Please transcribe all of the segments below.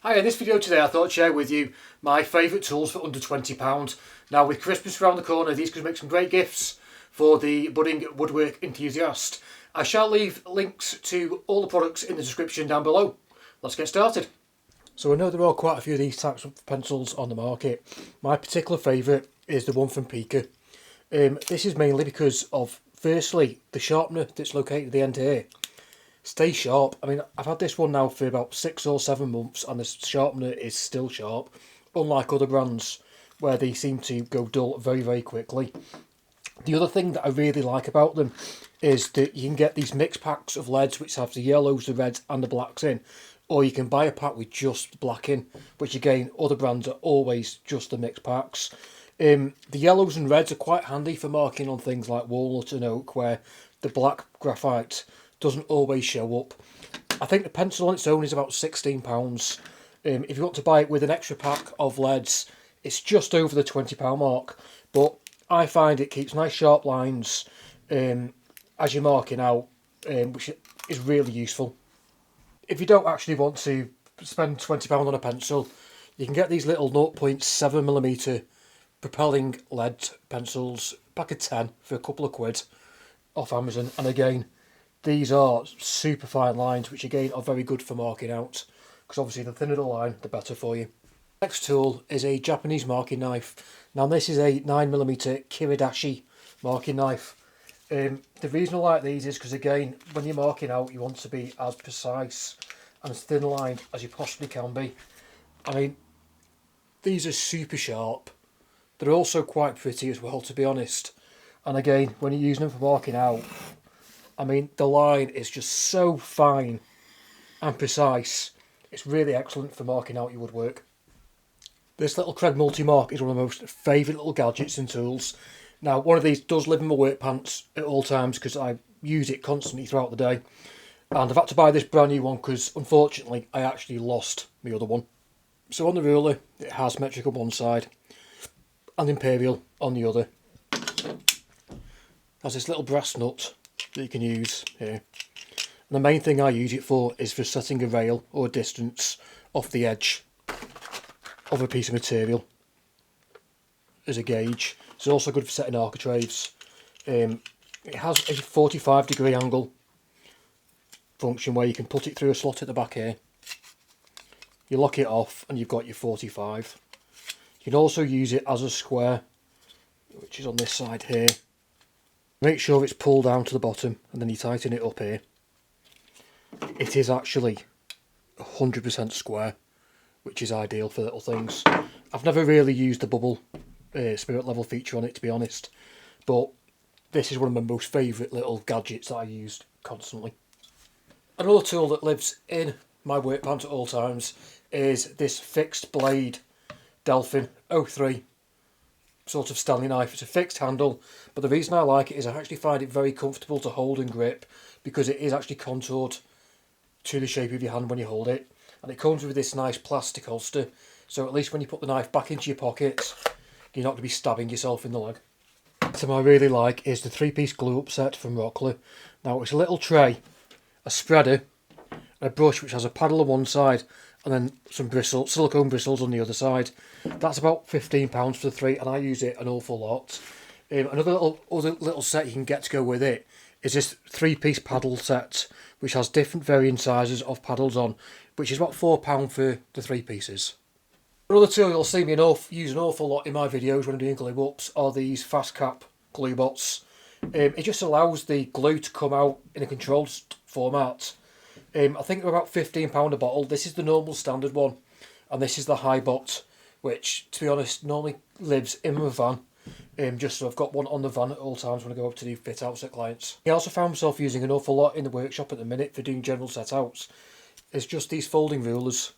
Hi, in this video today I thought I'd share with you my favourite tools for under £20. Now with Christmas around the corner, these could make some great gifts for the budding woodwork enthusiast. I shall leave links to all the products in the description down below. Let's get started. So I know there are quite a few of these types of pencils on the market. My particular favourite is the one from Pika. This is mainly because of, firstly, the sharpener that's located at the end here. Stay sharp. I mean, I've had this one now for about 6 or 7 months and the sharpener is still sharp, unlike other brands where they seem to go dull very, very quickly. The other thing that I really like about them is that you can get these mixed packs of leads which have the yellows, the reds and the blacks in, or you can buy a pack with just black in, which again, other brands are always just the mixed packs. The yellows and reds are quite handy for marking on things like walnut and oak, where the black graphite doesn't always show up. I think the pencil on its own is about £16. If you want to buy it with an extra pack of leads, it's just over the £20 mark. But I find it keeps nice sharp lines as you're marking out, which is really useful. If you don't actually want to spend £20 on a pencil, you can get these little 0.7mm propelling lead pencils, pack of 10 for a couple of quid off Amazon. And again, these are super fine lines, which again are very good for marking out, because obviously the thinner the line, the better for you. Next tool is a Japanese marking knife. Now this is a 9mm Kiridashi marking knife. The reason I like these is because again, when you're marking out, you want to be as precise and as thin lined as you possibly can be. I mean, these are super sharp. They're also quite pretty as well, to be honest. And again, when you're using them for marking out, I mean, the line is just so fine and precise. It's really excellent for marking out your woodwork. This little Kreg Multi-Mark is one of my most favourite little gadgets and tools. Now, one of these does live in my work pants at all times because I use it constantly throughout the day. And I've had to buy this brand new one because, unfortunately, I actually lost my other one. So on the ruler, it has metric on one side and imperial on the other. It has this little brass nut that you can use here. And the main thing I use it for is for setting a rail or a distance off the edge of a piece of material as a gauge. It's also good for setting architraves. It has a 45-degree angle function where you can put it through a slot at the back here. You lock it off and you've got your 45. You can also use it as a square, which is on this side here. Make sure it's pulled down to the bottom and then you tighten it up here. It is actually 100% square, which is ideal for little things. I've never really used the bubble spirit level feature on it, to be honest, but this is one of my most favourite little gadgets that I use constantly. Another tool that lives in my work pants at all times is this fixed blade Delphin 03 sort of Stanley knife. It's a fixed handle, but the reason I like it is I actually find it very comfortable to hold and grip because it is actually contoured to the shape of your hand when you hold it, and it comes with this nice plastic holster, so at least when you put the knife back into your pocket, you're not going to be stabbing yourself in the leg. The item I really like is the 3-piece glue up set from Rockler. Now it's a little tray, a spreader, and a brush which has a paddle on one side and then some bristles, silicone bristles on the other side. That's about £15 for the 3, and I use it an awful lot. Another little set you can get to go with it is this 3-piece paddle set, which has different varying sizes of paddles on, which is about £4 for the 3 pieces. Another tool you'll see me use an awful lot in my videos when I'm doing glue ups are these fast cap glue bots. It just allows the glue to come out in a controlled format. I think they're about £15 a bottle. This is the normal standard one, and this is the high bot, which, to be honest, normally lives in my van. Just so I've got one on the van at all times when I go up to do fit outs at clients. I also found myself using an awful lot in the workshop at the minute for doing general set outs. It's just these folding rulers.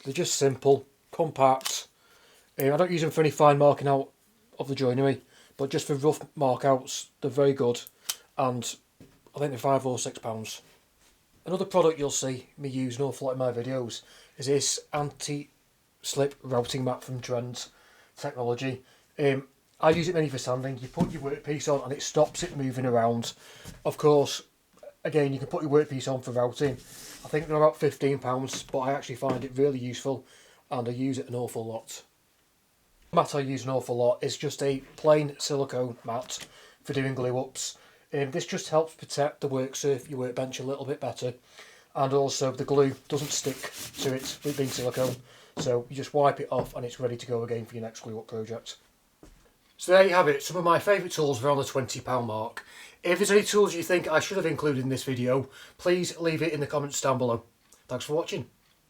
They're just simple, compact. I don't use them for any fine marking out of the joinery, but just for rough mark outs, they're very good, and I think they're £5 or £6. Another product you'll see me use an awful lot in my videos is this anti-slip routing mat from Trends Technology. I use it mainly for sanding. You put your workpiece on and it stops it moving around. Of course, Again, you can put your workpiece on for routing. I think they're about £15, but I actually find it really useful and I use it an awful lot. The mat I use an awful lot is just a plain silicone mat for doing glue ups. This just helps protect the work surface, your workbench a little bit better, and also the glue doesn't stick to it with being silicone, so you just wipe it off and it's ready to go again for your next glue up project. So there you have it, some of my favourite tools around the £20 mark. If there's any tools you think I should have included in this video, please leave it in the comments down below. Thanks for watching.